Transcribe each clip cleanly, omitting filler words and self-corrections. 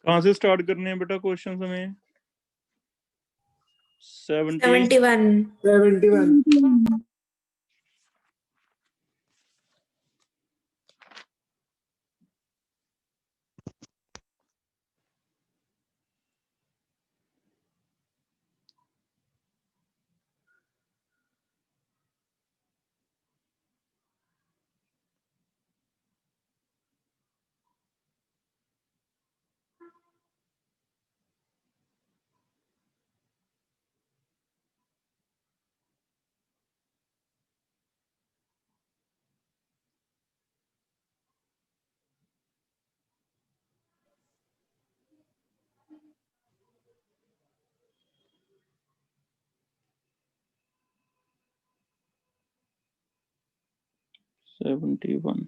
कहाँ से स्टार्ट करने हैं बेटा क्वेश्चन हमें? 71 71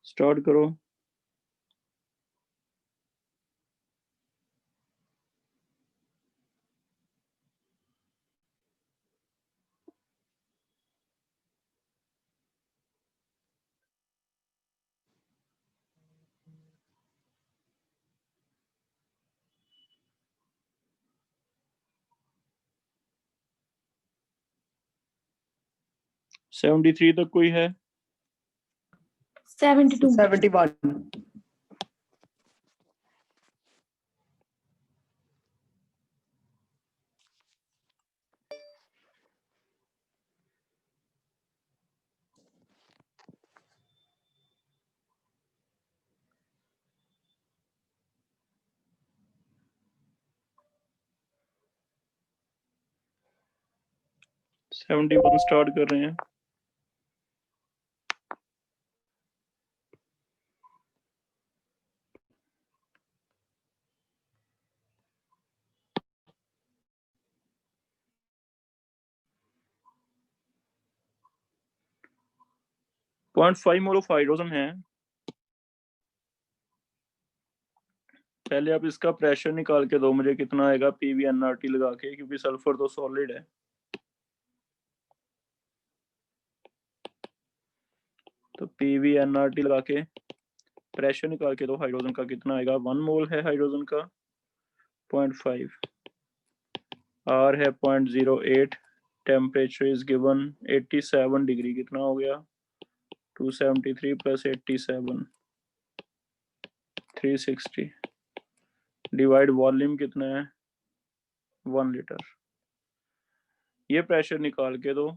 स्टार्ट करो। सेवेंटी थ्री तक कोई है? 71 71 स्टार्ट कर रहे हैं। पॉइंट 5 मोल ऑफ हाइड्रोजन है। पहले आप इसका प्रेशर निकाल के दो मुझे, कितना आएगा PV_nRT लगा के, क्योंकि सल्फर तो सॉलिड है। तो PV_nRT लगा के प्रेशर निकाल के दो हाइड्रोजन का, कितना आएगा? 1 मोल है हाइड्रोजन का, 0.5। R है 0.08। Temperature is given 87 degree. कितना हो गया? 273 प्लस 87 360। डिवाइड वॉल्यूम कितना है? 1 लीटर। ये प्रेशर निकाल के दो।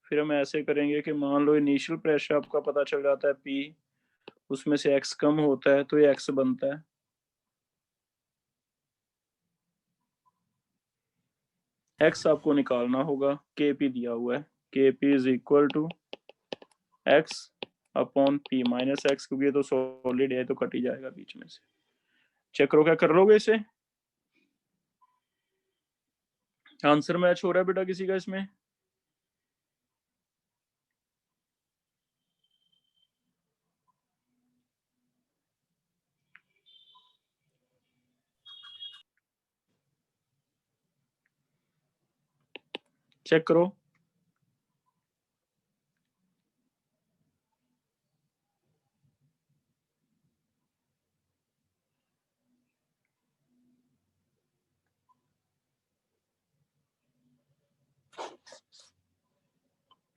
फिर हम ऐसे करेंगे कि मान लो इनिशियल प्रेशर आपका पता चल जाता है P, उसमें से X कम होता है तो ये X बनता है। X आपको निकालना होगा, Kp दिया हुआ है। Kp is equal to X upon P minus X, क्योंकि ये तो सॉलिड है तो कट ही जाएगा बीच में से। चेक करो क्या कर लोगे इसे। आंसर मैच हो रहा है बेटा किसी का इसमें? चेक करो।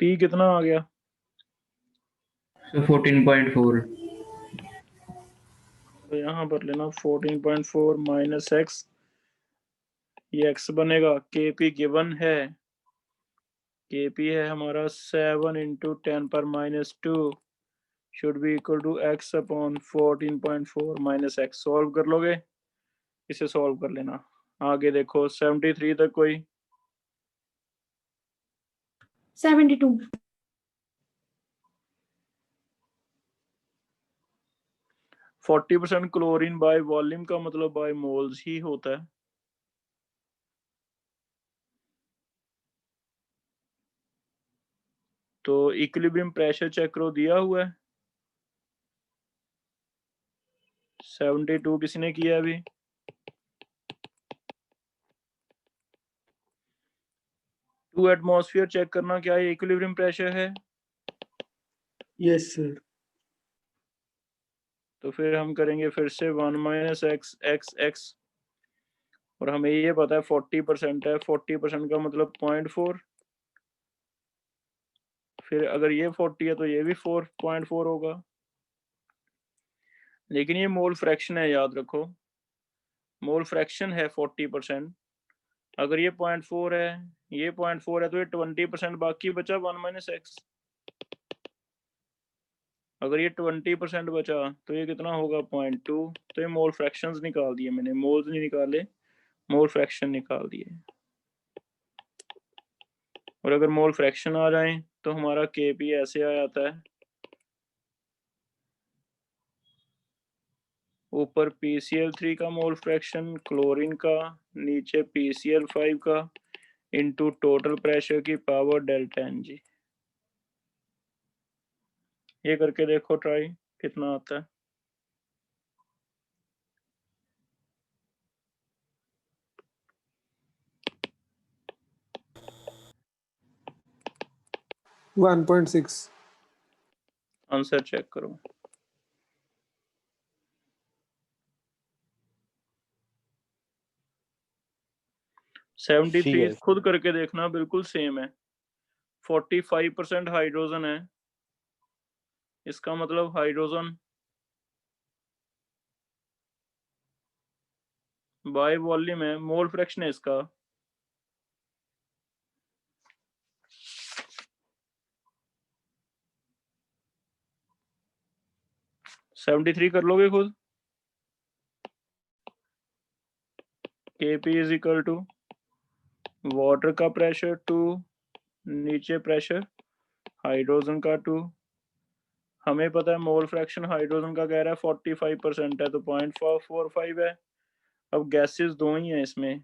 P कितना आ गया? 14.4। तो यहाँ पर लेना 14.4 माइनस X, ये X बनेगा। Kp गिवन है Kp है हमारा 7 into 10⁻² should be equal to x upon 14.4 minus x। Solve कर लोगे, इसे सॉल्व कर लेना। आगे देखो 73 तक कोई 72। 40% क्लोरीन बाय वॉल्यूम का मतलब बाय मोल्स ही होता है। तो इक्विलिब्रियम प्रेशर चेक करो, दिया हुआ है 72। किसी ने किया अभी? टू एटमॉस्फेयर चेक करना क्या है, इक्विलिब्रियम प्रेशर है? Yes sir. तो फिर हम करेंगे फिर से 1 माइनस एक्स एक्स एक्स, और हमें ये पता है 40% है, 40% का मतलब 0.4। फिर अगर ये 40 है तो ये भी 4.4 होगा, लेकिन ये मोल फ्रैक्शन है, याद रखो मोल फ्रैक्शन है 40%। अगर ये 0.4 है, ये 0.4 है, तो ये 20% बाकी बचा 1 माइनस एक्स। अगर ये 20% बचा तो ये कितना होगा 0.2। तो ये मोल फ्रैक्शंस निकाल दिए मैंने, मोल्स नहीं निकाले, मोल फ्रैक्शन निकाल दिए। और अगर मोल फ्रैक्शन आ जाए तो हमारा Kp ऐसे आ जाता है, ऊपर PCl3 का मोल फ्रैक्शन क्लोरीन का, नीचे PCl5 का, इनटू टोटल प्रेशर की पावर डेल्टा Ng। ये करके देखो ट्राई, कितना आता है। 1.6। आंसर चेक करो। सी 73 है। खुद करके देखना, बिल्कुल सेम है। 45% हाइड्रोजन है, इसका मतलब हाइड्रोजन बाय वॉल्यूम है, मोल फ्रैक्शन है इसका। सेवेंटी थ्री कर लोगे खुद। Kp is equal to water का प्रेशर 2, नीचे प्रेशर हाइड्रोजन का 2। हमें पता है मोल फ्रैक्शन हाइड्रोजन का कह रहा है 45% है, तो 0.45 है। अब गैसेस दो ही हैं इसमें,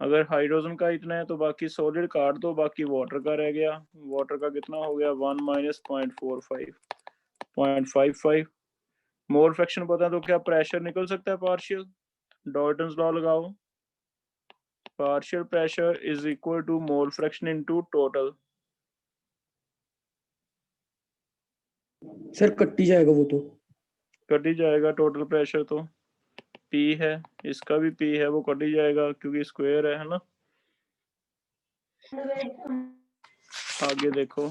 अगर हाइड्रोजन का इतना है तो बाकी सॉलिड काट दो, बाकी वाटर का रह गया। वाटर का कितना हो गया 1 माइनस 0.45, 0.55। मोल फ्रैक्शन पता है तो क्या प्रेशर निकल सकता है पार्शियल? डॉल्टन्स लॉ लगाओ, partial pressure is equal to mole fraction into total. Sir कट्टी जाएगा वो तो। कट ही जाएगा टोटल प्रेशर, तो P है, इसका भी P है, वो कट ही जाएगा क्योंकि स्क्वायर है ना। आगे देखो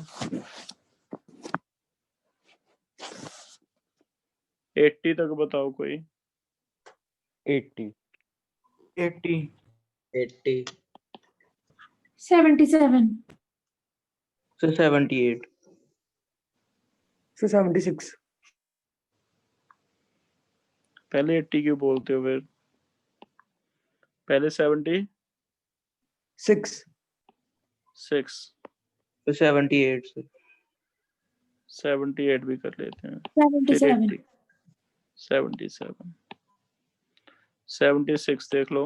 80 तक बताओ कोई। 80 80 77। so 78 sir 76। पहले 80 क्यों बोलते हो फिर? पहले 76। so 78 sir. 78 भी कर लेते हैं। 77। 77 76 देख लो।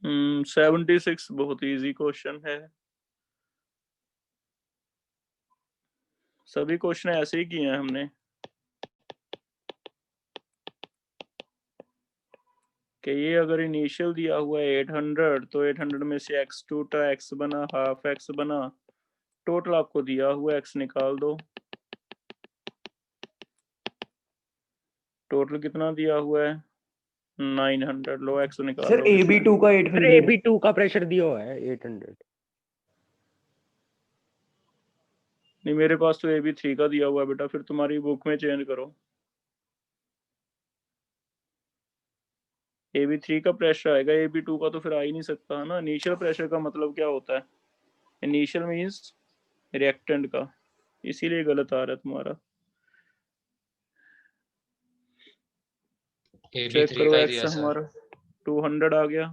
76 बहुत इजी क्वेश्चन है, सभी क्वेश्चन ऐसे ही किए हैं हमने कि ये अगर इनिशियल दिया हुआ है 800, तो 800 में से x टूटा, x बना, हाफ x बना, टोटल आपको दिया हुआ x निकाल दो। टोटल कितना दिया हुआ है 900, लो x निकाल सर लो कितना है। AB2 का 800 है। AB2 का प्रेशर दिया हुआ है 800। नहीं मेरे पास तो AB3 का दिया हुआ है बेटा, फिर तुम्हारी बुक में चेंज करो। AB3 का प्रेशर आएगा, AB2 का तो फिर आ ही नहीं सकता है ना। इनिशियल प्रेशर का मतलब क्या होता है? इनिशियल मींस रिएक्टेंट का, इसीलिए गलत आ रहा है तुम्हारा। चेक AB3 करो, का ही एक्स दिया सर। हमारा 200 आ गया,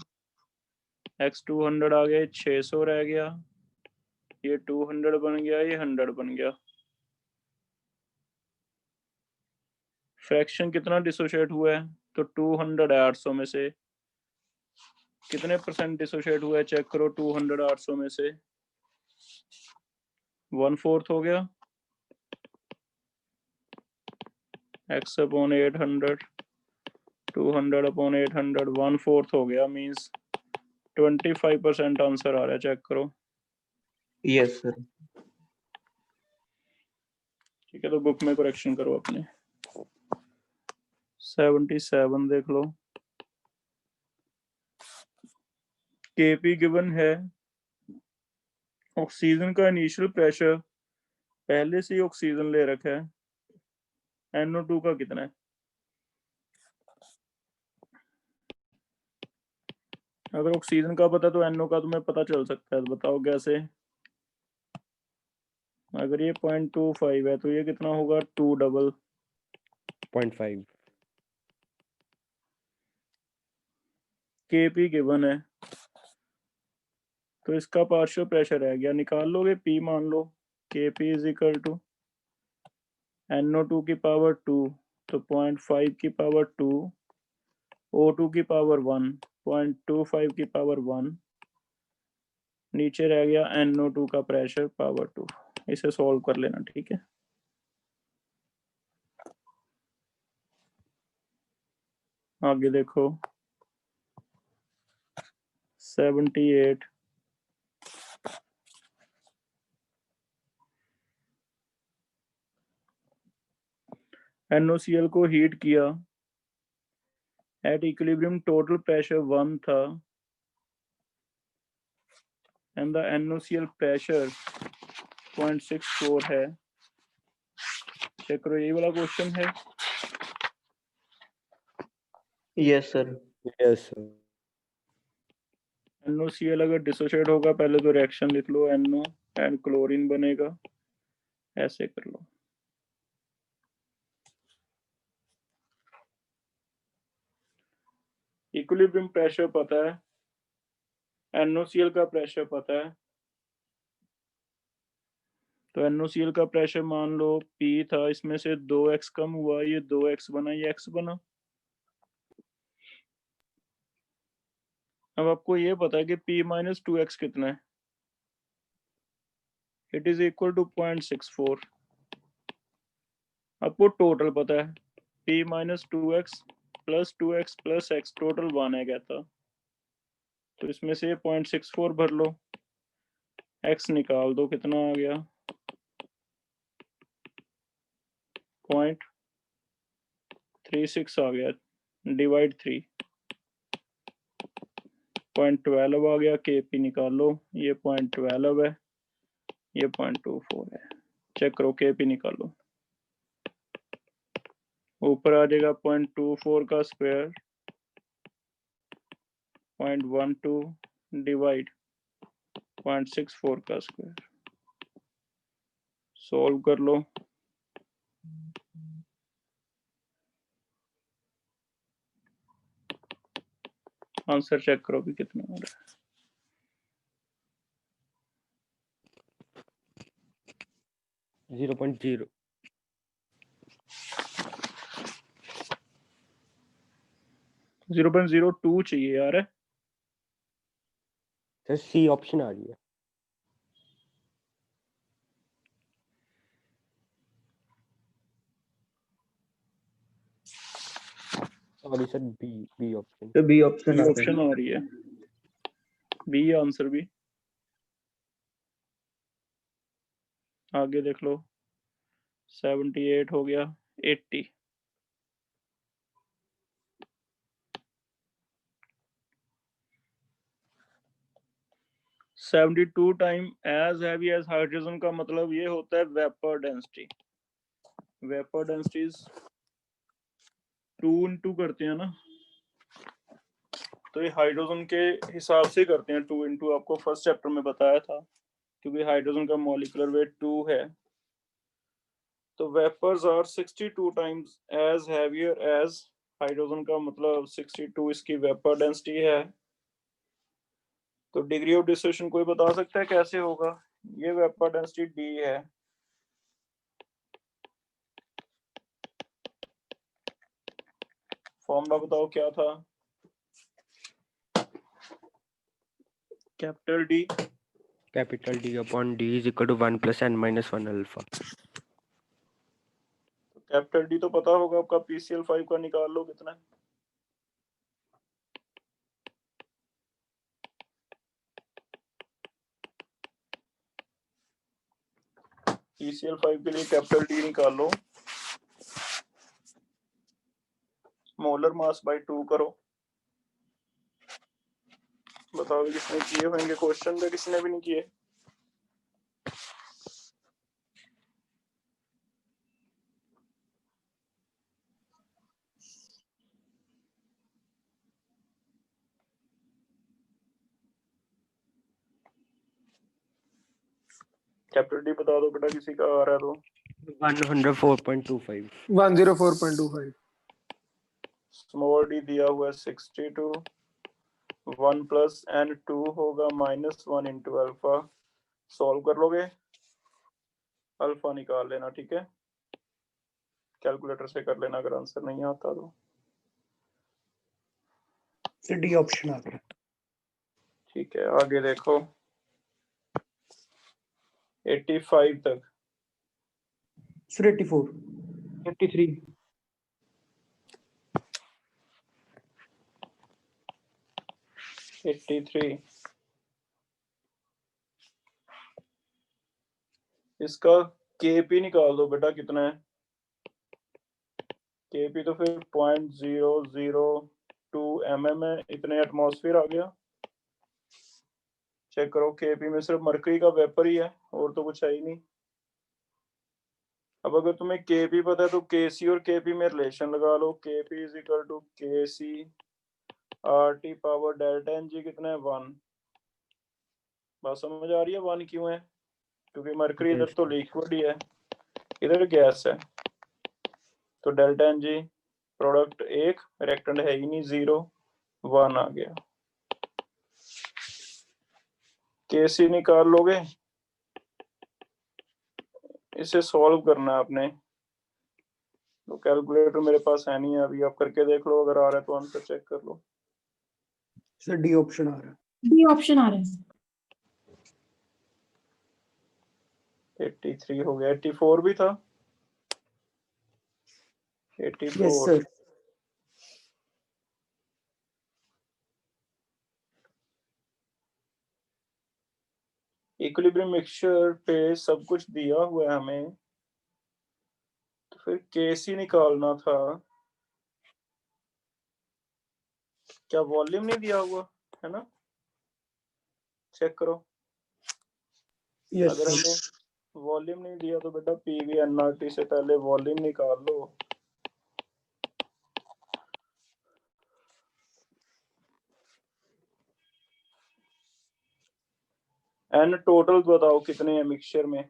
एक्स 200 आ गया, 600 रह गया, ये 200 बन गया, ये 100 बन गया। फ्रैक्शन कितना डिसोशिएट हुआ है? तो 200 है 800 में से, कितने परसेंट डिसोशिएट हुआ है चेक करो 200 800 में से, 1/4 हो गया, x अपॉन 800, 200 अपॉन 800, 1/4 हो गया, मींस 25% आंसर आ रहा है, चेक करो। Yes sir. ठीक है, तो बुक में करेक्शन करो अपने। 77 देख लो, केपी गिवन है, ऑक्सीजन का इनिशियल प्रेशर पहले से ही ऑक्सीजन ले रखा है, NO2 का कितना है? अगर ऑक्सीजन का पता तो NO का तुम्हें पता चल सकता है, तो बताओ कैसे? अगर ये 0.25 है तो ये कितना होगा? 2 डबल 0.5 केपी गिवन है, तो इसका पार्शियल प्रेशर रह गया, निकाल लोगे पी मान लो, KP is equal to NO2 की पावर 2, तो 0.5 की पावर 2, O2 की पावर 1, 0.25 की पावर 1, नीचे रह गया NO2 का प्रेशर पावर 2। इसे सॉल्व कर लेना, ठीक है। आगे देखो 78, NOCl को हीट किया, एट इक्विलिब्रियम टोटल प्रेशर 1 था, एंड द NOCl प्रेशर 0.64 है। चेक करो, यही वाला क्वेश्चन है। Yes sir. Yes sir. NOCl अगर डिसोशिएट होगा, पहले तो रिएक्शन लिख लो, NO एंड क्लोरीन बनेगा, ऐसे कर लो। इक्विलिब्रियम प्रेशर पता है, NOCl का प्रेशर पता है, तो NOCl का प्रेशर मान लो P था, इसमें से 2x कम हुआ, ये 2x बना, ये x बना। अब आपको ये पता है कि P माइनस 2x कितना है, इट इज इक्वल टू 0.64। आपको टोटल पता है, P minus 2x plus 2x plus x total 1 है कहता, तो इसमें से 0.64 भर लो, x निकाल दो, कितना आ गया? 0.36 आ गया, डिवाइड 3, 0.12 आ गया, KP निकाल लो, ये 0.12 है, ये 0.24 है। चेक करो, KP निकालो, ऊपर आ जाएगा 0.24 का स्क्वायर 0.12 डिवाइड 0.64 का स्क्वायर, सॉल्व कर लो। आंसर चेक करो भी कितना आ रहा है। 0.0 0.02 चाहिए यार। सर सी ऑप्शन आ रही है। Sorry sir, B option. तो बी ऑप्शन बी आता है। ऑप्शन आ रही है, बी आंसर भी। आगे देख लो, 78 हो गया, 80। (72 time as heavy as hydrogen का मतलब ये होता है vapour density. Vapour density 2 into करते हैं ना, तो ये हाइड्रोजन के हिसाब से करते हैं, 2 इंटू, आपको फर्स्ट चैप्टर में बताया था, क्योंकि हाइड्रोजन का मॉलिक्यूलर वेट 2 है। तो vapours are 62 times as heavier as, hydrogen का मतलब 62 इसकी वेपर डेंसिटी है। तो डिग्री ऑफ डिसोसिएशन कोई बता सकता है कैसे होगा? ये वेपर डेंसिटी डी है, फॉर्मूला बताओ क्या था? Capital D Capital D upon D is equal to 1 plus n minus 1 alpha. Capital D तो पता होगा आपका, PCl5 का निकाल लो कितना है। PCl5 के लिए कैपिटल डी निकाल लो, मोलर मास बाय 2 करो। बताओ किसने किए होंगे क्वेश्चन, में किसने भी नहीं किए? कैपिटल डी बता दो बेटा, किसी का आ रहा है तो। 104.25. 104.25. स्मॉल डी दिया हुआ है 62, 1 प्लस एन 2 होगा -1 इंटू अल्फा। सॉल्व कर लोगे, अल्फा निकाल लेना, ठीक है? कैलकुलेटर से कर लेना अगर आंसर नहीं आता तो। सर डी ऑप्शन आ गया। ठीक है, आगे देखो 85 तक। सर 84. 83. 83 इसका केपी निकाल दो बेटा, कितना है केपी? तो फिर 0.002 mm है, इतने एटमॉस्फेयर आ गया। चेक करो, केपी में सिर्फ मरकरी का वेपर ही है और तो कुछ है ही नहीं। अब अगर तुम्हें केपी पता है तो केसी और केपी में रिलेशन लगा लो, KP is equal to KC RT power delta N G, कितना है 1। बात समझ आ रही है 1 क्यों है? क्योंकि मरकरी इधर तो लिक्विड ही है, इधर गैस है। तो delta N G product 1, reactant है ही नहीं 0, 1 आ गया। केसी निकाल लोगे, इसे सॉल्व करना है आपने। तो कैलकुलेटर मेरे पास है नहीं है अभी, आप करके देख लो, अगर आ रहा है तो आंसर चेक कर लो। सर डी ऑप्शन आ रहा है। डी ऑप्शन आ रहा है। 83 हो गया, 84 भी था। 84 यस सर। इक्विलिब्रियम मिक्सचर पे सब कुछ दिया हुआ है हमें, तो फिर केसी निकालना था। क्या वॉल्यूम नहीं दिया हुआ है ना? चेक करो, यस अगर सर। हमें वॉल्यूम नहीं दिया तो बेटा पीवी एनआरटी से पहले वॉल्यूम निकाल लो। एन टोटल बताओ कितने हैं मिक्सचर में?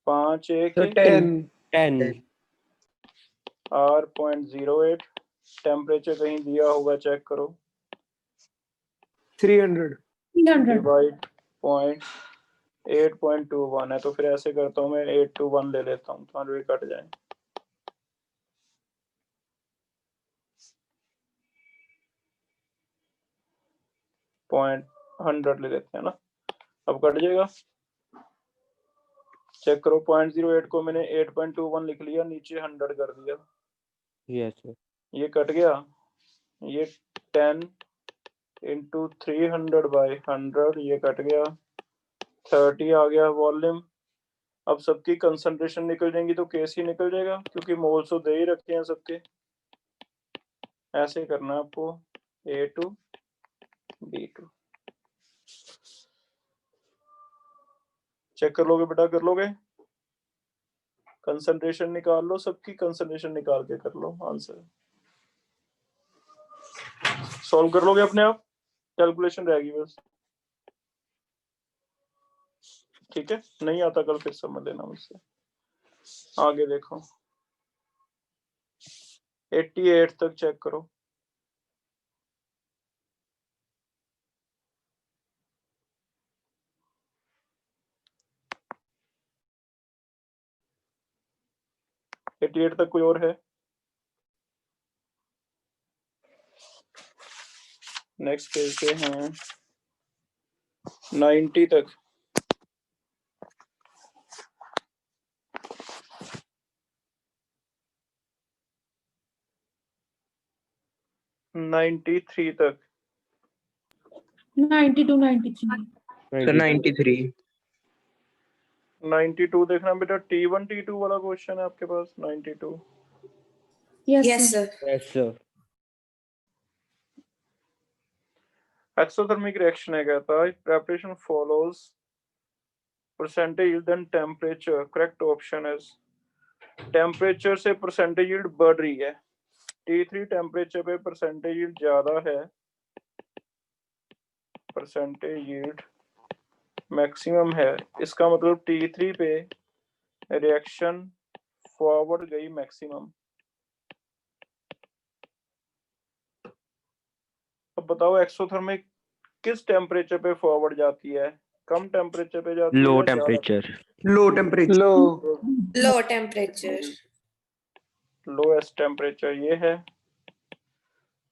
5 1 सर 10. 10. R 0.08, टेम्परेचर कहीं दिया होगा चेक करो। 300. 300. डिवाइड 8.21 है, तो फिर ऐसे करता हूँ मैं, 8 to 1 ले लेता हूँ, तो भी कट जाए। पॉइंट 100 ले लेते हैं ना, अब कट जाएगा। चेक करो, 0.08 को मैंने 8.21 लिख लिया, नीचे 100 कर दिया, Yes, sir. ये कट गया। ये 10 इंटू 300/100, ये कट गया। 30 आ गया वॉल्यूम। अब सबकी कंसंट्रेशन निकल जाएंगी तो केसी निकल जाएगा, क्योंकि मोल्स तो दे ही रखे हैं सबके। ऐसे करना है आपको, A2 B2। चेक कर लोगे बेटा, कर लोगे? कंसंट्रेशन निकाल लो, सबकी कंसंट्रेशन निकाल के कर लो आंसर। सॉल्व कर लोगे अपने आप, कैलकुलेशन रहेगी बस। ठीक है, नहीं आता कल फिर समझ लेना मुझसे। आगे देखो 88 तक चेक करो। एटी 88 तक कोई और है? नेक्स्ट पेज पे हैं 90 तक। नाइन्टी थ्री तक। 92, 93. सर 93। 92 देखना बेटा, T1 T2 वाला क्वेश्चन है आपके पास। 92 Yes, sir. Yes, sir. Exothermic reaction है, कहता है preparation follows percentage yield and temperature. correct option is temperature से परसेंटेज यील्ड बढ़ रही है। T3 टेम्परेचर पे परसेंटेज यील्ड ज्यादा है, परसेंटेज यील्ड मैक्सिमम है। इसका मतलब T3 पे रिएक्शन फॉरवर्ड गई मैक्सिमम। अब बताओ एक्सोथर्मिक किस टेम्परेचर पे फॉरवर्ड जाती है? कम टेम्परेचर पे जाती है Low या ज्यादा? temperature. Low temperature. Low Low temperature. Lowest temperature ये है,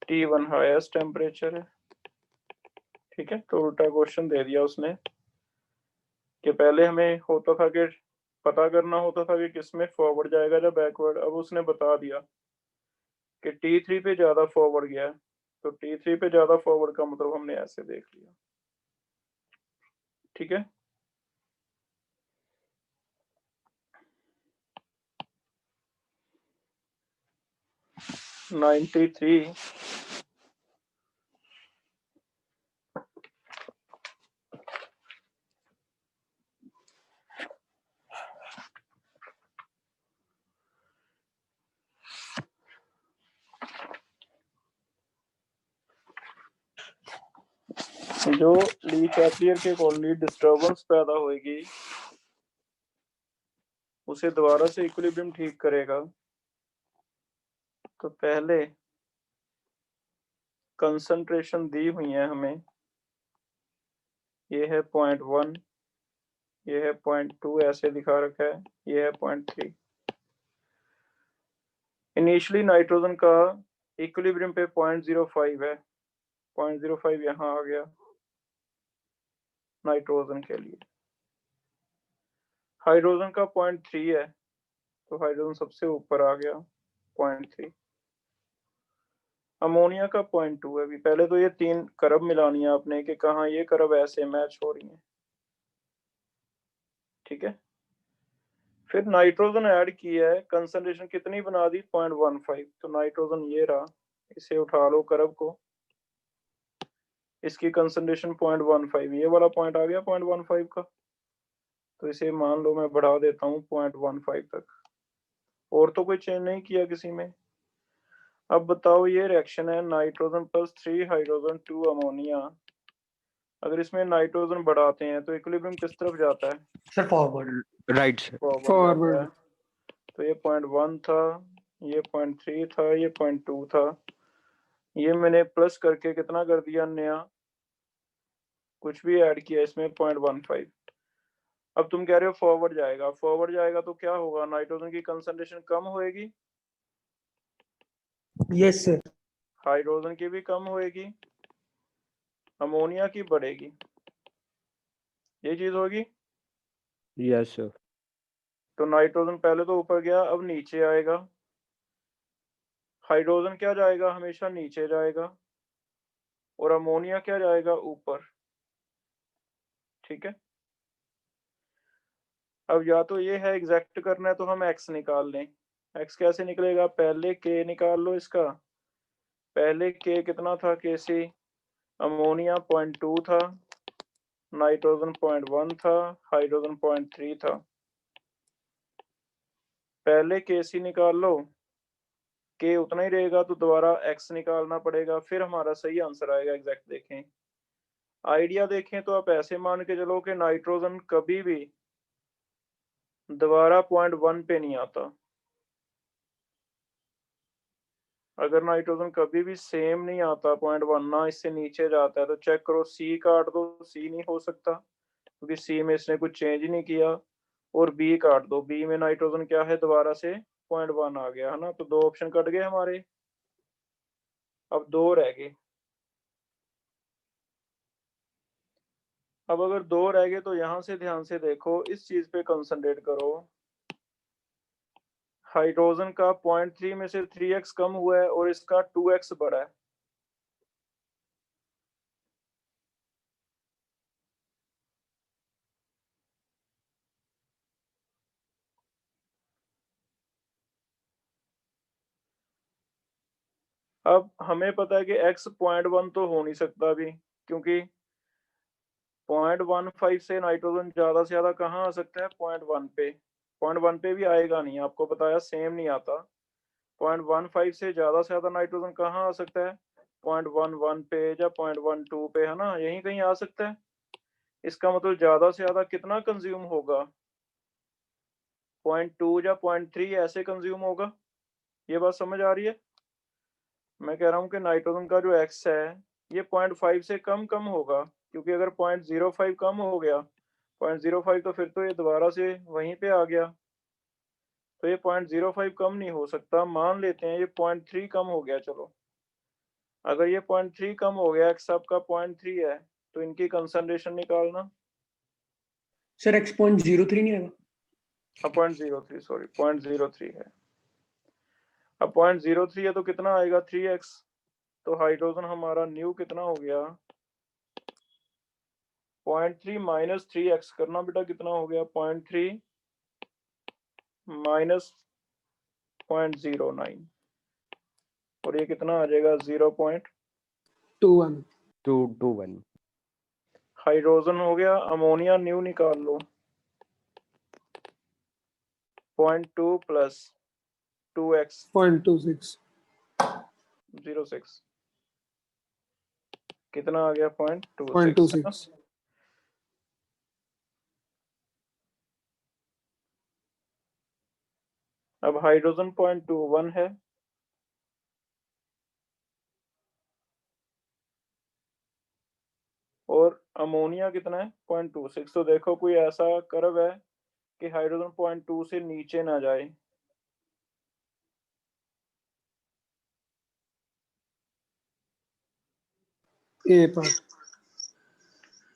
T1 हाईएस्ट टेम्परेचर है। ठीक है, तो उल्टा क्वेश्चन दे दिया उसने कि पहले हमें होता था कि पता करना होता था कि किसमें फॉरवर्ड जाएगा या बैकवर्ड। अब उसने बता दिया कि T3 पे ज्यादा फॉरवर्ड गया है, तो T3 पे ज्यादा फॉरवर्ड का मतलब हमने ऐसे देख लिया। ठीक है, नाइन्टी थ्री जो ली चैपलियर के अकॉर्डिंगली डिस्टर्बेंस पैदा होगी उसे दोबारा से इक्विलिब्रियम ठीक करेगा। तो पहले कंसंट्रेशन दी हुई है हमें, ये है 0.1, ये है 0.2 ऐसे दिखा रखा है, ये है 0.3। इनिशियली नाइट्रोजन का इक्विलिब्रियम पे 0.05 है, 0.05 यहाँ आ गया नाइट्रोजन के लिए। हाइड्रोजन का 0.3 है, तो हाइड्रोजन सबसे ऊपर आ गया 0.3। अमोनिया का 0.2 है। अभी पहले तो ये तीन करब मिलानी है आपने कि कहाँ ये करब ऐसे मैच हो रही है। ठीक है, फिर नाइट्रोजन ऐड किया है, कंसंट्रेशन कितनी बना दी? 0.15। तो नाइट्रोजन ये रहा, इसे उठा लो करब को, इसकी कंसंट्रेशन 0.15, ये वाला पॉइंट आ गया 0.15 का। तो इसे मान लो मैं बढ़ा देता हूँ 0.15 तक, और तो कोई चेंज नहीं किया किसी में। अब बताओ ये रिएक्शन है नाइट्रोजन प्लस 3 हाइड्रोजन 2 अमोनिया। अगर इसमें नाइट्रोजन बढ़ाते हैं तो इक्विलिब्रियम किस तरफ जाता है? Sir forward. Right, sir. Forward जाता है। तो ये 0.1 था, ये 0.3 था, ये 0.2 था, ये मैंने प्लस करके कितना कर दिया नया, कुछ भी ऐड किया इसमें 0.15। अब तुम कह रहे हो फॉरवर्ड जाएगा, फॉरवर्ड जाएगा तो क्या होगा? नाइट्रोजन की कंसंट्रेशन कम होएगी, यस सर। हाइड्रोजन की भी कम होएगी, अमोनिया की बढ़ेगी, ये चीज होगी। Yes, sir. तो नाइट्रोजन पहले तो ऊपर गया, अब नीचे आएगा। हाइड्रोजन क्या जाएगा? हमेशा नीचे जाएगा, और अमोनिया क्या जाएगा? ऊपर। ठीक है, अब या तो ये है एग्जैक्ट करना है तो हम x निकाल लें। x कैसे निकलेगा? पहले k निकाल लो इसका। पहले k कितना था? Kc अमोनिया 0.2 था, नाइट्रोजन 0.1 था, हाइड्रोजन 0.3 था। पहले Kc निकाल लो, के उतना ही रहेगा तो दोबारा x निकालना पड़ेगा, फिर हमारा सही आंसर आएगा एग्जैक्ट। देखें आइडिया देखें तो आप ऐसे मान के चलो कि नाइट्रोजन कभी भी दोबारा 0.1 पे नहीं आता। अगर नाइट्रोजन कभी भी सेम नहीं आता 0.1 ना इससे नीचे जाता है तो चेक करो, सी काट दो, सी नहीं हो सकता क्योंकि सी में इसने कुछ चेंज ही नहीं किया, और बी काट दो, बी में नाइट्रोजन क्या है दोबारा से 0.1 आ गया है ना, तो 2 ऑप्शन कट गए हमारे, अब 2 रह गए। अब अगर 2 रह गए तो यहां से ध्यान से देखो, इस चीज पे कंसंट्रेट करो, हाइड्रोजन का 0.3 में से 3x कम हुआ है और इसका 2x बढ़ा है। अब हमें पता है कि x 0.1 तो हो नहीं सकता अभी, क्योंकि 0.15 से नाइट्रोजन ज्यादा से ज्यादा कहाँ आ सकता है 0.1 पे, 0.1 पे भी आएगा नहीं, आपको बताया सेम नहीं आता। 0.15 से ज्यादा नाइट्रोजन कहाँ आ सकता है 0.11 पे या 0.12 पे, है ना, यहीं कहीं आ सकता है। इसका मतलब ज्यादा से ज्यादा कितना कंज्यूम होगा 0.2 या 0.3 ऐसे कंज्यूम होगा। ये बात समझ आ रही है? मैं कह रहा हूँ कि नाइट्रोजन का जो एक्स है ये 0.5 से कम होगा, क्योंकि अगर 0.05 कम हो गया 0.05 तो फिर तो ये दोबारा से वहीं पे आ गया, तो ये 0.05 कम नहीं हो सकता। मान लेते हैं ये 0.3 कम हो गया, चलो अगर ये 0.3 कम हो गया, एक्स आपका 0.3 है, तो इनकी कंसंट्रेशन निकालना। सर x 0.03 नहीं आएगा? 0.03, सॉरी 0.03 है। अब 0.03 है तो कितना आएगा 3x, तो हाइड्रोजन हमारा न्यू कितना हो गया 0.3 माइनस 3x करना बेटा, कितना हो गया 0.3 माइनस 0.09, और ये कितना आ जाएगा 2-1 2-1 हाइड्रोजन हो गया। अमोनिया न्यू निकाल लो, 0.2 प्लस 2x 0.26 06 कितना आ गया 0.26 0.26 अब हाइड्रोजन 0.21 है और अमोनिया कितना है 0.26। तो देखो कोई ऐसा कर्व है कि हाइड्रोजन 0.2 से नीचे ना जाए। ए पार्ट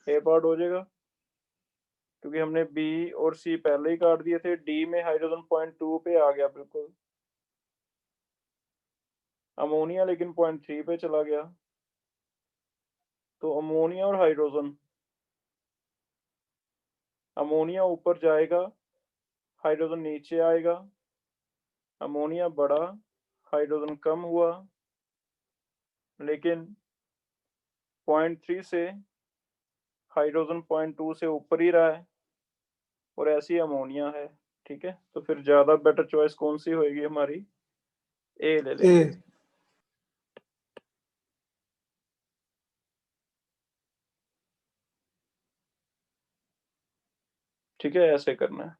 ए पार्ट हो जाएगा क्योंकि हमने बी और सी पहले ही काट दिए थे। डी में हाइड्रोजन 0.2 पे आ गया बिल्कुल, अमोनिया लेकिन 0.3 पे चला गया, तो अमोनिया और हाइड्रोजन, अमोनिया ऊपर जाएगा हाइड्रोजन नीचे आएगा, अमोनिया बढ़ा हाइड्रोजन कम हुआ, लेकिन 0.3 से हाइड्रोजन 0.2 से ऊपर ही रहा है, और ऐसी अमोनिया है। ठीक है, तो फिर ज्यादा बेटर चॉइस कौन सी होगी हमारी, ए ले लेंगे। ए ठीक है, ऐसे करना है।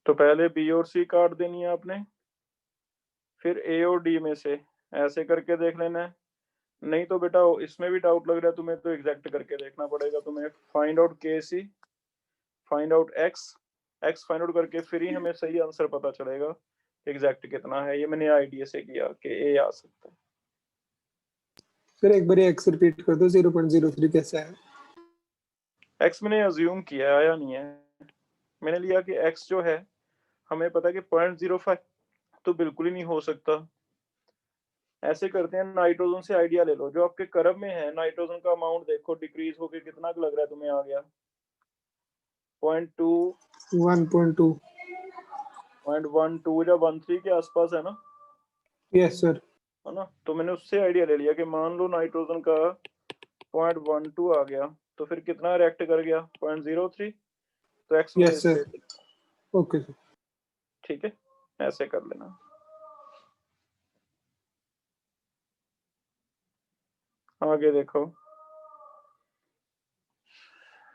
तो पहले बी और सी काट देनी है आपने, फिर ए और डी में से ऐसे करके देख लेना है। नहीं तो बेटा इसमें भी डाउट लग रहा है तुम्हें, तो एग्जैक्ट करके देखना पड़ेगा तुम्हें। Find out K C, find out X, X find out करके फिर ही हमें सही आंसर पता चलेगा एग्जैक्ट कितना है। ये मैंने आइडिया से किया कि ए आ सकता है। फिर एक बार x रिपीट कर दो, 0.03 कैसे आया? एक्स मैंने अज्यूम किया, आया नहीं है, मैंने लिया कि एक्स जो है हमें पता है कि 0.05 तो बिल्कुल ही नहीं हो सकता। ऐसे करते हैं, नाइट्रोजन से आइडिया ले लो, जो आपके कर्व में है नाइट्रोजन का अमाउंट देखो डिक्रीज होके कितना लग रहा है तुम्हें, आ गया 0.2 1.2 0.12 या 13 के आसपास है ना, यस सर। है ना। तो मैंने उससे आइडिया ले लिया कि मान लो नाइट्रोजन का 0.12 आ गया, तो फिर कितना रिएक्ट कर गया? 0.03। तो X Y yes sir, okay sir. ठीक है, ऐसे कर लेना। आगे देखो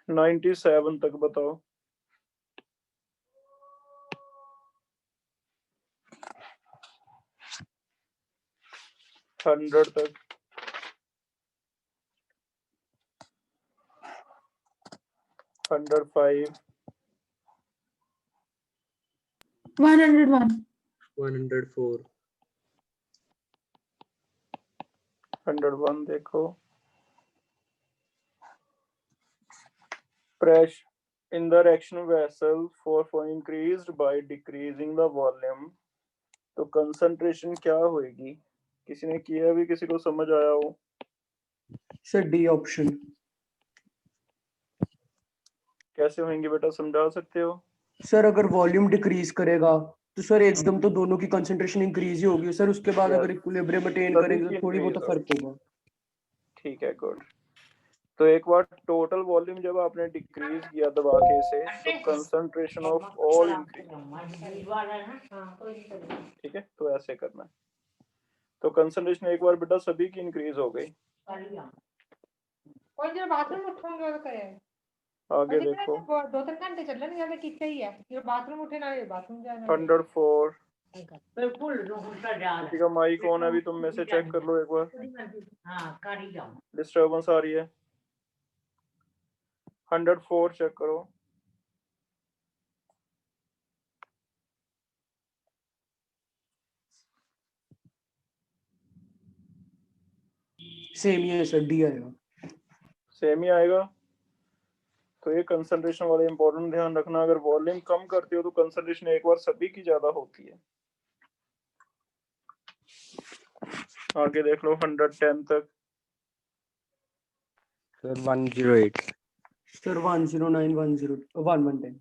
97 तक बताओ। 100 तक, 105, 101, 104, 101 देखो। Pressure in the reaction vessel for increased by decreasing the volume, तो कंसंट्रेशन क्या होएगी? किसी ने किया भी, किसी को समझ आया हो? Sir D option. कैसे होंगे बेटा, समझा सकते हो? सर अगर वॉल्यूम डिक्रीज करेगा तो सर एकदम तो दोनों की कंसंट्रेशन इंक्रीज ही होगी सर, उसके बाद Yes. अगर इक्विलिब्रियम अटेन सभी करेंगे की तो थोड़ी बहुत increase फर्क होगा। ठीक है, गुड। तो एक बार टोटल वॉल्यूम जब आपने डिक्रीज किया दबा के इसे, तो कंसंट्रेशन ऑफ ऑल इंक्रीज। ठीक है, तो ऐसे करना है। तो कंसंट्रेशन एक बार बेटा सभी की इंक्रीज हो गई। बाथरूम उठूंगा तो करे आगे देखो 2-3 घंटे चलने या कितने ही है जो बाथरूम उठे ना, बाथरूम जाना 104। बिल्कुल किसी का माइक ऑन है अभी, तुम में से चेक कर लो एक बार, हां कर ही जाओ। डिस्टरबेंस आ रही है। 104 चेक करो। सेम ही है सर, डी आएगा। सेम ही आएगा। तो ये कंसंट्रेशन वाले इंपॉर्टेंट ध्यान रखना, अगर वॉल्यूम कम करते हो तो कंसंट्रेशन एक बार सभी की ज्यादा होती है। आगे देख लो 110 तक। सर 108। सर 109, 10, 110।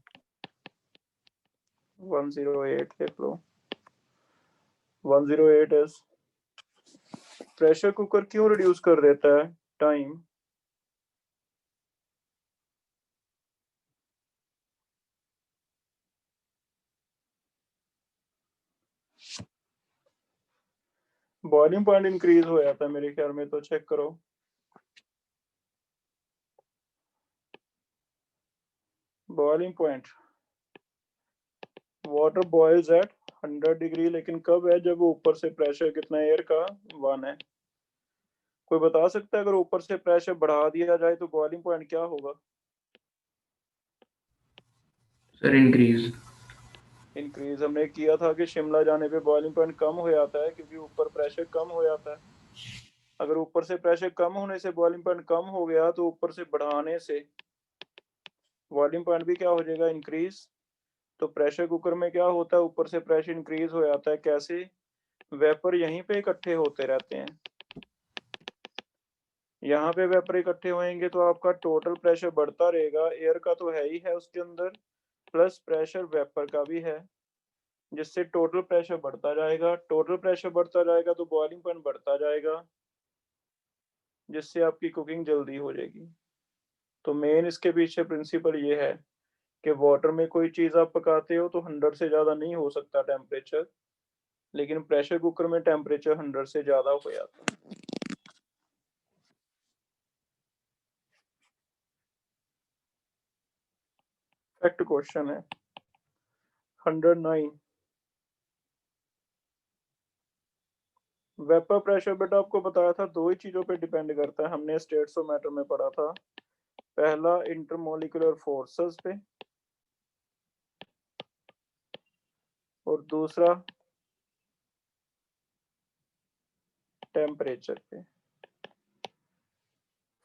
108 देख लो। 108 इज प्रेशर कुकर क्यों रिड्यूस कर देता है टाइम? बॉइलिंग पॉइंट इंक्रीज हो जाता है मेरे ख्याल में, तो चेक करो। Boiling point, water boils at 100 degree, लेकिन कब है? जब ऊपर से प्रेशर कितना एयर का 1 है। कोई बता सकता है अगर ऊपर से प्रेशर बढ़ा दिया जाए तो बॉइलिंग पॉइंट क्या होगा? Sir increase. इंक्रीज हमने किया था कि शिमला जाने पे बॉइलिंग पॉइंट कम हो जाता है, क्योंकि ऊपर प्रेशर कम हो जाता है। अगर ऊपर से प्रेशर कम होने से बॉइलिंग पॉइंट कम हो गया, तो ऊपर से बढ़ाने से बॉइलिंग पॉइंट भी क्या हो जाएगा? इंक्रीज। तो प्रेशर कुकर में क्या होता है? ऊपर से प्रेशर इंक्रीज हो जाता है। कैसे? वेपर यहीं पे इकट्ठे होते रहते हैं। यहाँ पे वेपर इकट्ठे होंगे तो आपका टोटल प्रेशर बढ़ता रहेगा। एयर का तो है ही है उसके अंदर, प्लस प्रेशर वेपर का भी है, जिससे टोटल प्रेशर बढ़ता जाएगा। टोटल प्रेशर बढ़ता जाएगा तो बॉइलिंग पॉइंट बढ़ता जाएगा, जिससे आपकी कुकिंग जल्दी हो जाएगी। तो मेन इसके पीछे प्रिंसिपल ये है कि वाटर में कोई चीज़ आप पकाते हो तो 100 से ज़्यादा नहीं हो सकता टेम्परेचर, लेकिन प्रेशर कुकर में टेम्परेचर 100 से ज़्यादा हो जाता है। फैक्ट क्वेश्चन है 109। वेपर प्रेशर बेटा आपको बताया था दो ही चीजों पे डिपेंड करता है, हमने स्टेटसोमीटर में पढ़ा था। पहला इंटरमोलिकुलर फोर्सेस पे, और दूसरा टेम्परेचर पे।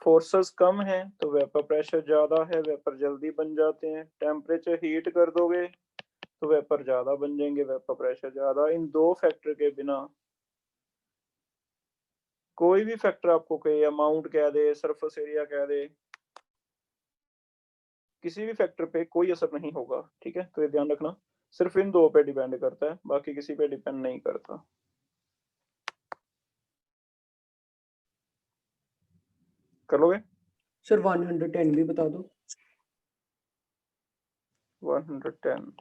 फोर्सेस कम है तो वेपर प्रेशर ज्यादा है, वेपर जल्दी बन जाते हैं। टेम्परेचर हीट कर दोगे तो वेपर ज्यादा बन जाएंगे, वेपर प्रेशर ज्यादा। इन दो फैक्टर के बिना कोई भी फैक्टर आपको कहे, अमाउंट कह दे, सरफेस एरिया कह दे, किसी भी फैक्टर पे कोई असर नहीं होगा। ठीक है, तो ये ध्यान रखना, सिर्फ इन दो पे डिपेंड करता है, बाकी किसी पे डिपेंड नहीं करता। कर लोगे? सर 110 भी बता दो। 110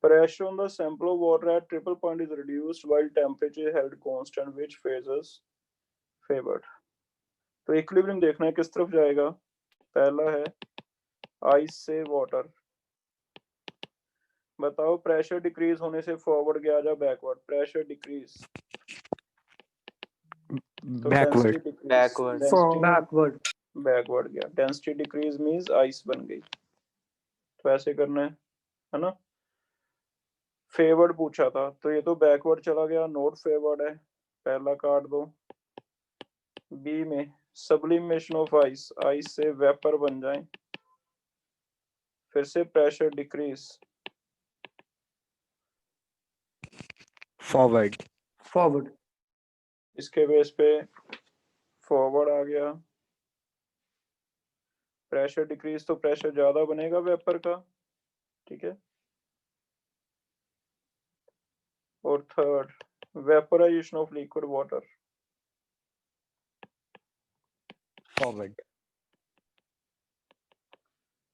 pressure on the sample of water at triple point is reduced while temperature is held constant, which phases favored? तो इक्विलिब्रियम देखना है किस तरफ जाएगा। पहला है आइस से वाटर। बताओ प्रेशर डिक्रीज होने से फॉरवर्ड गया या बैकवर्ड? प्रेशर डिक्रीज तो Backward. Density decrease, Backward. Backward. Backward गया। डेंसिटी डिक्रीज मींस आइस बन गई। तो ऐसे करना है ना। फेवर्ड पूछा था तो ये तो बैकवर्ड चला गया, नोट फेवर्ड है, पहला काट दो। बी में सब्लिमेशन ऑफ आइस, आइस से वेपर बन जाए, फिर से प्रेशर डिक्रीज, Forward. फॉरवर्ड। इसके बेस पे फॉरवर्ड आ गया। प्रेशर डिक्रीज तो प्रेशर ज्यादा बनेगा वेपर का, ठीक है। और third vaporisation of liquid water, Forward.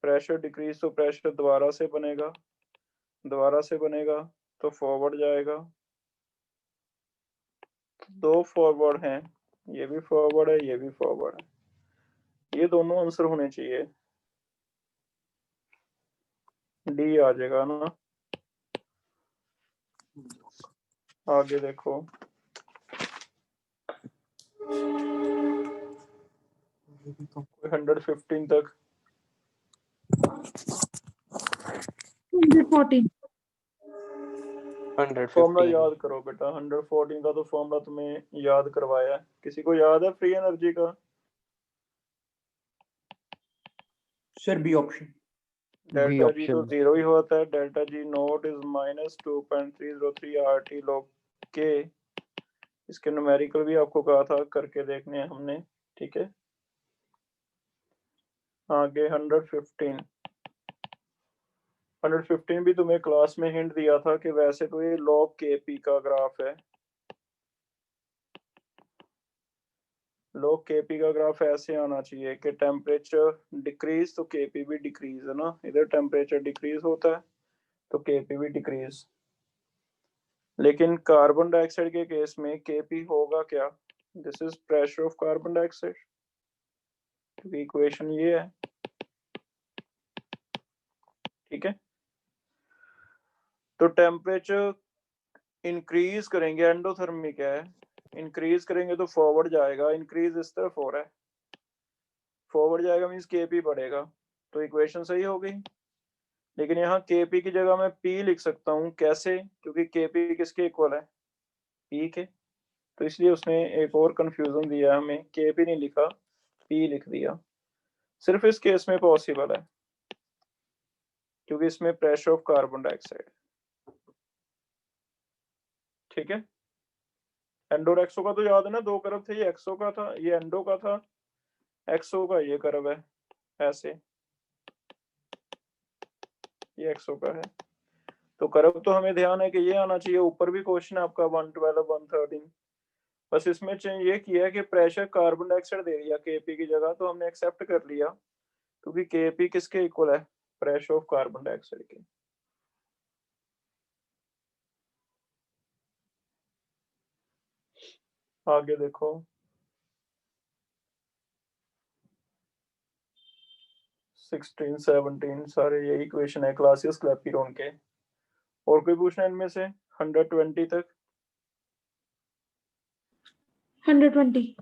Pressure decrease तो प्रेशर दोबारा से बनेगा, दोबारा से बनेगा तो फॉरवर्ड जाएगा। दो फॉरवर्ड हैं, ये भी फॉरवर्ड है, ये भी फॉरवर्ड है, ये दोनों आंसर होने चाहिए। डी आ जाएगा ना। आगे देखो 115 तक 114. फॉर्मूला 115. याद करो बेटा। 114 का तो फॉर्मूला तुम्हें याद करवाया है। किसी को याद है फ्री एनर्जी का? Sir B option. Delta G तो option. 0 ही होता है। Delta G naught is -2.303 RT log K। इसके न्यूमेरिकल भी आपको कहा था करके देखने हैं हमने, ठीक है। आगे 115 भी तुम्हें क्लास में हिंट दिया था कि वैसे तो ये log KP का ग्राफ है। log KP का ग्राफ ऐसे आना चाहिए कि टेम्परेचर डिक्रीज तो KP भी डिक्रीज है ना। इधर टेम्परेचर डिक्रीज होता है तो KP भी डिक्रीज। लेकिन कार्बन डाइऑक्साइड के केस में KP होगा क्या? This is pressure of carbon dioxide, क्योंकि इक्वेशन ये है, ठीक है। तो टेम्परेचर इंक्रीज करेंगे, एंडोथर्मिक है, इंक्रीज करेंगे तो फॉरवर्ड जाएगा। इंक्रीज इस तरफ हो रहा है, फॉरवर्ड जाएगा मींस KP बढ़ेगा, तो इक्वेशन सही हो गई। लेकिन यहाँ KP की जगह मैं P लिख सकता हूँ। कैसे? क्योंकि KP किसके इक्वल है? P के। तो इसलिए उसने एक और कंफ्यूजन दिया हमें, KP नहीं लिखा, P लिख दिया। सिर्फ इस केस में पॉसिबल है क्योंकि इसमें प्रेशर ऑफ कार्बन डाइऑक्साइड, ठीक है। एंडो और एक्सो का तो याद है ना, दो कर्व थे, ये एक्सो का था, ये एंडो का था। एक्सो का ये कर्व है ऐसे, ये एक्सो का है। तो कर्व तो हमें ध्यान है कि ये आना चाहिए। ऊपर भी क्वेश्चन है आपका 112 113, बस इसमें ये किया है कि प्रेशर कार्बन डाइऑक्साइड दे दिया KP की जगह, तो हमने एक्सेप्ट कर लिया क्योंकि KP किसके इक्वल है? प्रेशर ऑफ कार्बन डाइऑक्साइड के। आगे देखो 16 17 सारे यही क्वेश्चन है क्लासियस क्लैपिरॉन के। और कोई पूछना है इनमें से 120 तक? 120.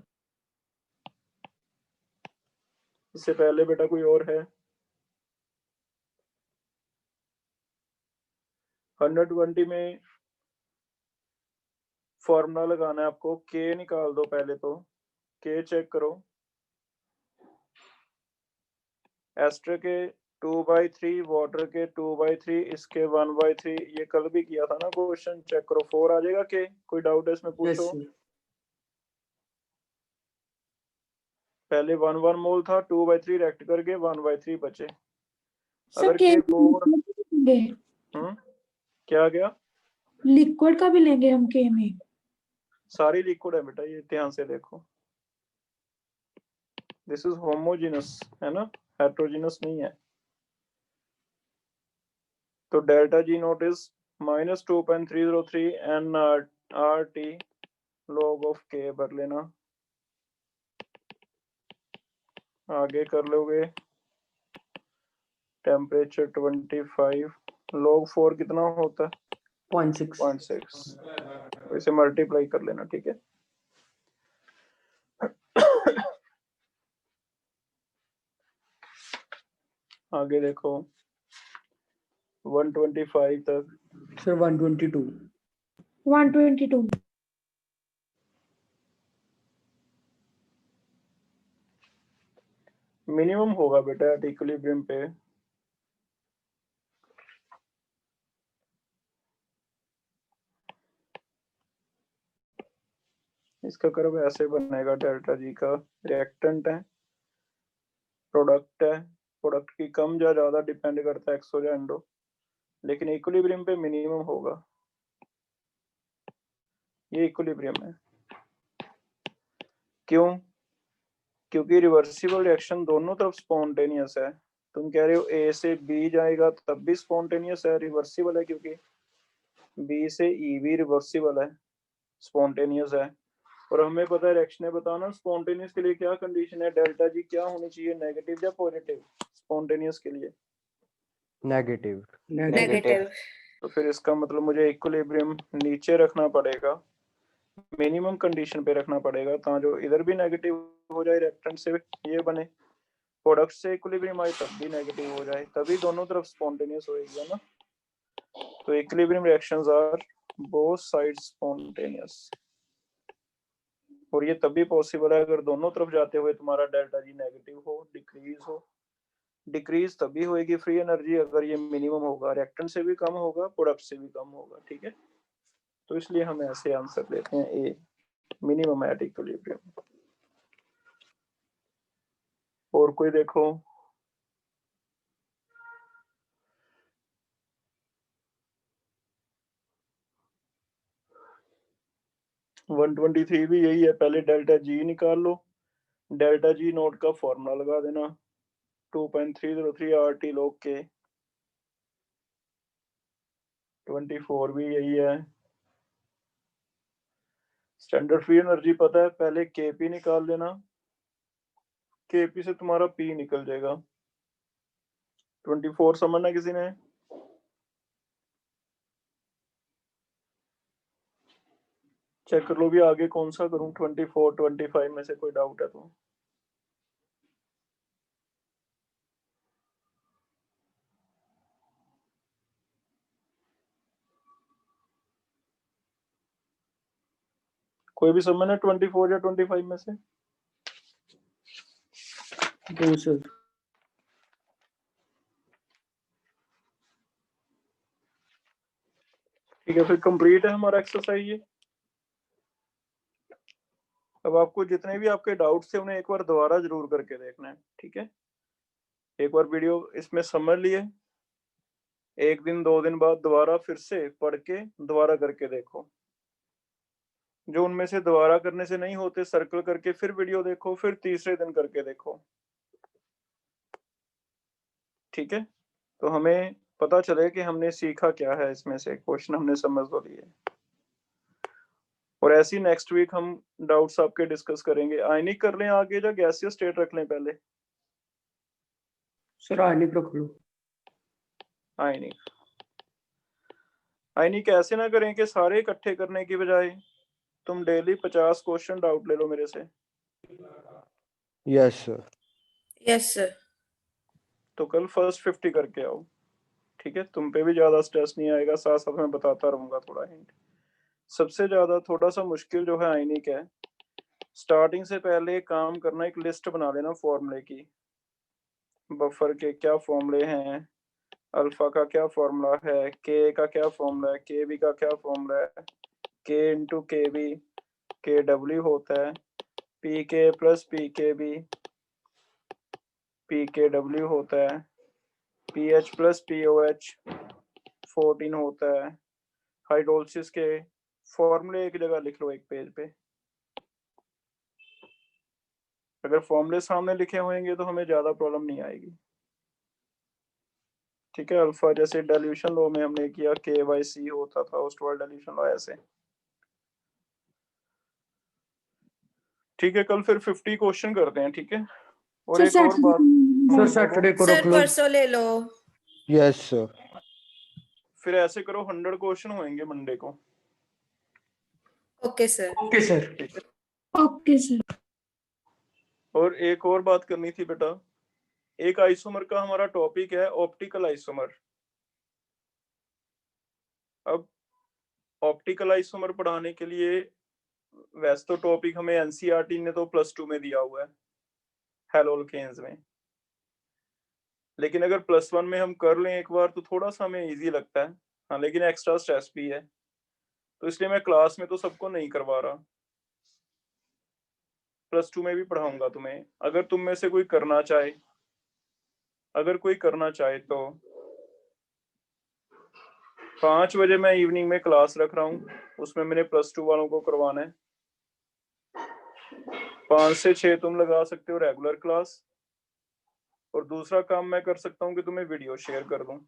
इससे पहले बेटा कोई और है? 120 में फॉर्मूला लगाना है आपको। K निकाल दो पहले, तो K चेक करो। एस्टर के 2/3, वाटर के 2/3, इसके 1/3। ये कल भी किया था ना क्वेश्चन, चेक करो 4 आ जाएगा K। कोई डाउट है इसमें? यस पूछो। सर। पहले 1 1 मोल था, 2/3 रेक्ट करके 1/3 बचे। सर अगर के K4 लेंगे, क्या गया, लिक्विड का भी लेंगे हम के में। सारी लिक्विड है बेटा, ये ध्यान से देखो, दिस इज होमोजेनस है ना, हेट्रोजेनस नहीं है। तो delta G naught is -2.303 N R T log of K भर लेना। आगे कर लोगे टेम्परेचर 25 log 4 कितना होता है 0.6 0.6, इसे मल्टीप्लाई कर लेना, ठीक है। आगे देखो 125 तक सर 122 122 मिनिमम होगा बेटा एट इक्विलिब्रियम पे। इसका कर्व ऐसे बनेगा, डेल्टा जी का रिएक्टेंट है, प्रोडक्ट है, प्रोडक्ट की कम या ज्यादा डिपेंड करता है एक्सो या एंडो, लेकिन इक्विलिब्रियम पे मिनिमम होगा। ये इक्विलिब्रियम है, क्यों? क्योंकि रिवर्सिबल रिएक्शन दोनों तरफ स्पॉन्टेनियस है। तुम कह रहे हो ए से बी जाएगा तब भी स्पॉन्टेनियस है, रिवर्सिबल है, क्योंकि बी से ई भी रिवर्सिबल है, स्पॉन्टेनियस है। और हमें पता है रिएक्शन है, बताना स्पॉन्टेनियस के लिए क्या कंडीशन है, डेल्टा जी क्या होनी चाहिए, नेगेटिव या पॉजिटिव स्पॉन्टेनियस के लिए? नेगेटिव। नेगेटिव। तो फिर इसका मतलब मुझे इक्विलिब्रियम नीचे रखना पड़ेगा, मिनिमम कंडीशन पे रखना पड़ेगा, ताकि जो इधर भी नेगेटिव हो जाए रिएक्टेंट से ये बने, प्रोडक्ट से इक्विलिब्रियम आए तब भी नेगेटिव हो जाए, तभी दोनों तरफ स्पॉन्टेनियस होएगी, है ना। तो equilibrium reactions are both sides spontaneous, और ये तभी पॉसिबल है अगर दोनों तरफ जाते हुए तुम्हारा डेल्टा जी नेगेटिव हो, डिक्रीज हो। डिक्रीज तभी होएगी फ्री एनर्जी अगर ये मिनिमम होगा, रिएक्टेंट से भी कम होगा, प्रोडक्ट से भी कम होगा, ठीक है। तो इसलिए हम ऐसे आंसर लेते हैं ए, मिनिमम एट इक्विलिब्रियम। और कोई देखो, वन 123 भी यही है, पहले डेल्टा जी निकाल लो, डेल्टा जी नोट का फॉर्मूला लगा देना 2.303 RT log के। 24 भी यही है, स्टैंडर्ड फ्री एनर्जी पता है, पहले केपी निकाल लेना, केपी से तुम्हारा पी निकल जाएगा। 24 समझना किसी ने? चेक कर लो भी आगे कौन सा करूं, 24 25 में से कोई डाउट है तो। कोई भी समझना 24 या 25 में से? दो सर। ठीक है, फिर कंप्लीट है हमारा एक्सरसाइज ये। अब आपको जितने भी आपके डाउट्स थे उन्हें एक बार दोबारा जरूर करके देखना है, ठीक है। एक बार वीडियो इसमें समझ लिए, एक दिन 2 दिन बाद दोबारा फिर से पढ़ के दोबारा करके देखो, जो उनमें से दोबारा करने से नहीं होते सर्कल करके फिर वीडियो देखो, फिर तीसरे दिन करके देखो, ठीक है। तो हमें पता चले कि हमने सीखा क्या है, इसमें से क्वेश्चन हमने समझ तो लिए। और ऐसी नेक्स्ट वीक हम डाउट्स आपके डिस्कस करेंगे। आयनिक कर लें आगे या गैसियस स्टेट रख लें पहले? सर आयनिक रख लो। आयनिक, आयनिक ऐसे ना करें कि सारे इकट्ठे करने की बजाय तुम डेली 50 क्वेश्चन डाउट ले लो मेरे से। Yes sir. Yes sir. तो कल फर्स्ट 50 करके आओ, ठीक है। तुम पे भी ज्यादा स्ट्रेस नहीं आएगा, साथ साथ मैं बताता रहूंगा थोड़ा हिंट। सबसे ज्यादा थोड़ा सा मुश्किल जो है आयनिक है, स्टार्टिंग से पहले काम करना, एक लिस्ट बना लेना फॉर्मूले की, बफर के क्या फॉर्मूले हैं, अल्फा का क्या फॉर्मूला है, के का क्या फॉर्मूला है, के बी का क्या फॉर्मूला है, के इंटू के बी के डब्ल्यू होता है, पी के प्लस पी के बी पी के डब्ल्यू होता है, PH प्लस POH 14 होता है। हाइड्रोलिसिस के फॉर्मूले एक जगह लिख लो एक पेज पे। अगर फॉर्मूले सामने लिखे होंगे तो हमें ज्यादा प्रॉब्लम नहीं आएगी। ठीक है, अल्फा जैसे डाइल्यूशन लॉ में हमने किया KYC होता था, ओस्टवाल्ड डाइल्यूशन लॉ ऐसे। ठीक है, कल फिर 50 क्वेश्चन करते हैं। ठीक है, और सर एक और बात, सर सैटरडे को सर रख लो। परसों ले लो। Yes sir. फिर ऐसे करो 100 क्वेश्चन होंगे मंडे को। Okay sir. Okay sir. ठीक है, ओके सर। और एक और बात करनी थी बेटा, एक आइसोमर का हमारा टॉपिक है ऑप्टिकल आइसोमर। अब ऑप्टिकल आइसोमर पढ़ाने के लिए वैसे तो टॉपिक हमें एनसीईआरटी ने तो +2 में दिया हुआ है हैलोल्केन्स में, लेकिन अगर +1 में हम कर लें एक बार तो थोड़ा सा हमें इजी लगता है। हाँ, लेकिन एक्स्ट्रा स्ट्रेस भी है, तो इसलिए मैं क्लास में तो सबको नहीं करवा रहा, +2 में भी पढ़ाऊंगा तुम्हें। अगर तुम में से कोई करना चाहे, अगर कोई करना चाहे तो 5 बजे मैं इवनिंग में क्लास रख रहा हूँ, उसमें मैंने +2 वालों को करवाना है। 5 से 6 तुम लगा सकते हो रेगुलर क्लास, और दूसरा काम मैं कर सकता हूँ कि तुम्हें वीडियो शेयर कर दूं,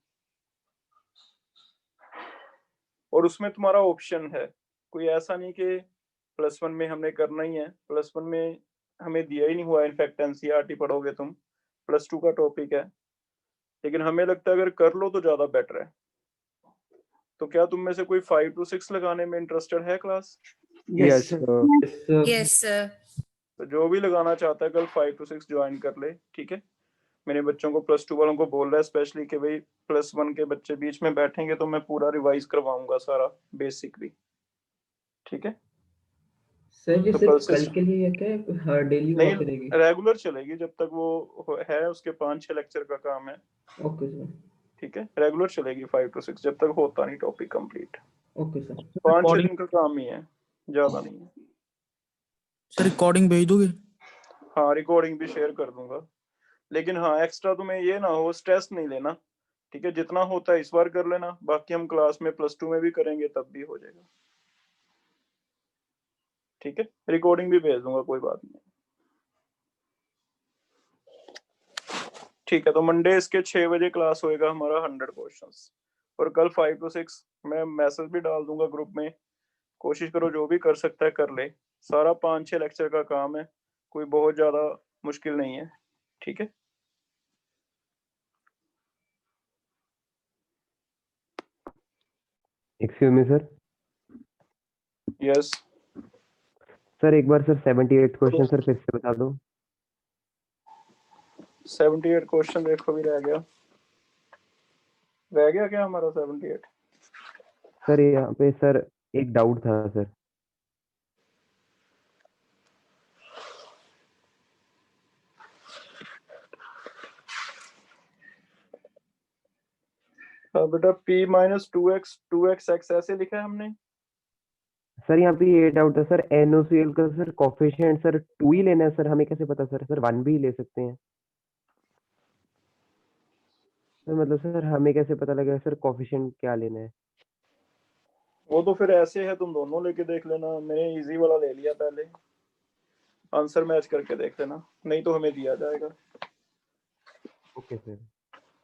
और उसमें तुम्हारा ऑप्शन है, कोई ऐसा नहीं कि +1 में हमने करना ही है। +1 में हमें दिया ही नहीं हुआ, इनफैक्ट एनसीईआरटी पढ़ोगे तुम, +2 का टॉपिक है, लेकिन हमें लगता है अगर कर लो तो ज्यादा बेटर है। तो क्या तुम में से कोई 5 to 6 लगाने में इंटरेस्टेड है class? Yes sir. Yes sir. तो जो भी लगाना चाहता है कल 5 to 6 ज्वाइन कर ले। ठीक है, मेरे बच्चों को +2 वालों को बोल रहा है स्पेशली कि भाई +1 के बच्चे बीच में बैठेंगे तो मैं पूरा रिवाइज करवाऊंगा सारा बेसिक भी। ठीक है, सर ये तो सिर्फ कल से कल के लिए है क्या, हर डेली हुआ नहीं, करेगी? रेगुलर चलेगी जब तक वो है, उसके 5-6 लेक्चर का काम है। Okay sir. ठीक है, रेगुलर चलेगी 5 to 6 जब तक होता नहीं टॉपिक कंप्लीट। Okay sir. 5-6 दिन का काम ही है, ज्यादा नहीं है। सर रिकॉर्डिंग भेज दोगे? हाँ, रिकॉर्डिंग भी शेयर कर दूंगा, लेकिन हाँ एक्स्ट्रा तुम्हें ये ना हो, स्ट्रेस नहीं लेना। ठीक है, जितना होता है इस बार कर लेना, बाकी हम क्लास में +2 में भी करेंगे तब भी हो जाएगा। ठीक है, रिकॉर्डिंग भी भेज दूंगा, कोई बात नहीं। ठीक है, तो मंडे इसके 6 बजे क्लास होएगा हमारा 100 क्वेश्चंस, और कल 5 to 6 मैं मैसेज भी डाल दूंगा ग्रुप में। कोशिश करो जो भी कर सकता है कर ले, सारा 5-6 लेक्चर का काम है, कोई बहुत ज्यादा मुश्किल नहीं है। ठीक है, excuse me sir. Yes. Sir एक बार सर 78 क्वेश्चन सर फिर से बता दो। 78 क्वेश्चन देखो भी रह गया क्या हमारा 78? सर यहाँ पे सर एक डाउट था सर। हाँ बेटा, P-2x ऐसे लिखा है हमने। सर यहाँ पे ये डाउट था सर, NaCl का सर कोफिशिएंट सर 2 ही लेना है सर, हमें कैसे पता सर? सर 1 भी ले सकते हैं सर, मतलब सर हमें कैसे पता लगेगा सर कोफिशिएंट क्या लेना है? वो तो फिर ऐसे है, तुम दोनों लेके देख लेना, मैंने इजी वाला ले लिया, पहले आंसर मैच करके देख लेना, नहीं तो हमें दिया जाएगा। Okay sir.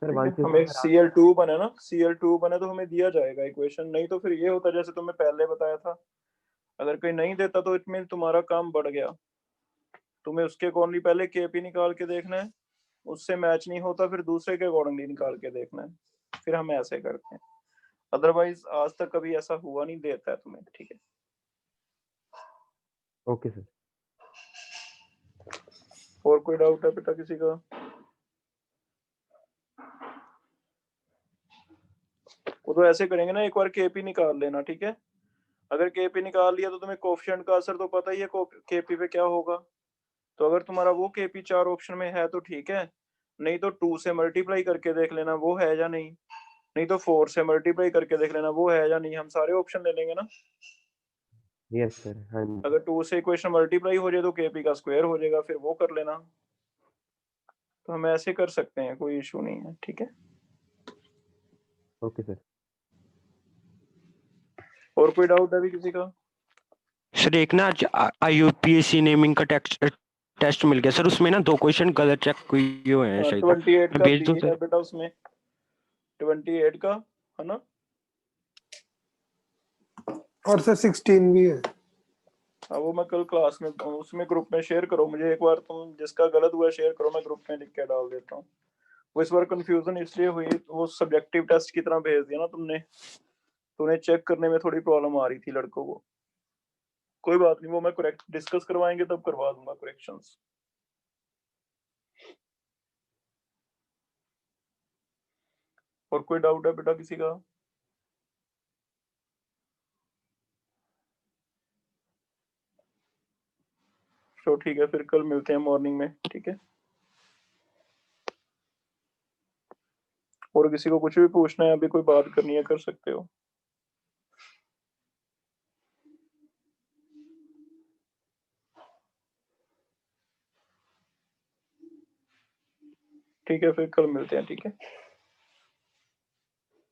सर ठीक 1 है, से हमें सर Cl2 बने ना, Cl2 बने तो हमें दिया जाएगा इक्वेशन, नहीं तो फिर ये होता जैसे तुम्हें पहले बताया था, अगर कोई नहीं देता तो इट मीन तुम्हारा काम बढ़ गया। तुम्हें उसके अकॉर्डिंगली पहले केपी निकाल के देखना है, उससे मैच नहीं होता फिर दूसरे के अकॉर्डिंगली निकाल के देखना है, फिर हम ऐसे करते हैं। अदरवाइज आज तक कभी ऐसा हुआ नहीं, देता है तुम्हें। ठीक है, ओके सर। और कोई डाउट है बेटा किसी का? वो तो ऐसे करेंगे ना, एक बार केपी निकाल लेना। ठीक है, अगर केपी निकाल लिया तो तुम्हें कोफिशिएंट का असर तो पता ही है केपी पे क्या होगा। तो अगर तुम्हारा वो केपी 4 ऑप्शन में है तो ठीक है, नहीं तो 2 से मल्टीप्लाई करके देख लेना वो है या नहीं, नहीं तो 4 से मल्टीप्लाई करके देख लेना वो है या नहीं। हम सारे ऑप्शन ले लेंगे ना। Yes sir. हाँ जी। अगर 2 से इक्वेशन मल्टीप्लाई हो जाए तो केपी का स्क्वायर हो जाएगा, फिर वो कर लेना। तो हम ऐसे कर सकते हैं, कोई इशू नहीं है। ठीक है, ओके सर। और कोई डाउट है अभी किसी का? सर एक ना IUPAC नेमिंग का टेस्ट मिल गया सर, उसमें ना 2 क्वेश्चन गलत चेक हुए हैं शायद। 28 मैं का भेज दूं बी है सर? बेटा, उसमें 28 का है ना। और सर 16 भी है। हाँ वो मैं कल क्लास में उसमें ग्रुप में शेयर करो मुझे एक बार, तुम जिसका गलत हुआ शेयर करो, मैं ग्रुप में लिख के डाल देता हूँ। वो इस बार कंफ्यूजन इसलिए हुई, वो सब्जेक्टिव टेस्ट की तरह भेज दिया ना तुमने, तो उन्हें चेक करने में थोड़ी प्रॉब्लम आ रही थी लड़कों को। कोई बात नहीं, वो मैं करेक्ट डिस्कस करवाएंगे तब करवा दूंगा करेक्शंस। और कोई डाउट है बेटा किसी का? तो ठीक है, फिर कल मिलते हैं मॉर्निंग में, ठीक है। और किसी को कुछ भी पूछना है, अभी कोई बात करनी है कर सकते हो। ठीक है, फिर कल मिलते हैं, ठीक है।